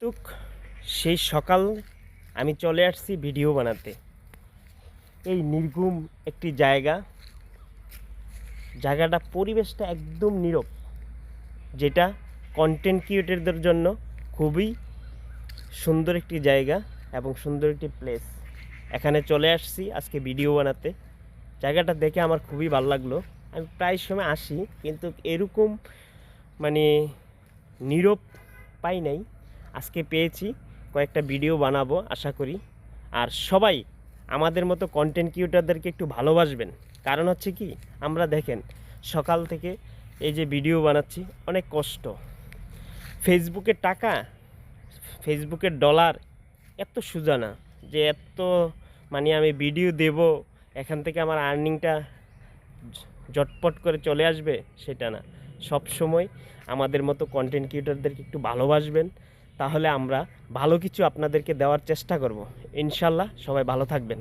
তুক সেই সকাল আমি চলে আসছি ভিডিও বানাতে। এই নির্ঘুম একটি জায়গাটা পরিবেশটা একদম নীরব, যেটা কন্টেন্ট ক্রিয়েটরদের জন্য খুবই সুন্দর একটি জায়গা এবং সুন্দর একটি প্লেস। এখানে চলে আসছি আজকে ভিডিও বানাতে। জায়গাটা দেখে আমার খুবই ভালো লাগলো। আমি প্রায় সময় আসি, কিন্তু এরকম মানে নীরব পাই নাই। আজকে পেয়েছি, কয়েকটা ভিডিও বানাবো আশা করি। আর সবাই আমাদের মতো কন্টেন্ট ক্রিয়েটরদেরকে একটু ভালোবাসবেন। কারণ হচ্ছে কি, আমরা দেখেন সকাল থেকে এই যে ভিডিও বানাচ্ছি, অনেক কষ্ট। ফেসবুকের টাকা, ফেসবুকের ডলার এত সোজা না যে এত আমি ভিডিও দেব, এখান থেকে আমার আর্নিংটা ঝটপট করে চলে আসবে, সেটা না। সব সময় আমাদের মতো কন্টেন্ট ক্রিয়েটরদেরকে একটু ভালোবাসবেন, তাহলে আমরা ভালো কিছু আপনাদেরকে দেওয়ার চেষ্টা করব। ইনশাল্লাহ সবাই ভালো থাকবেন।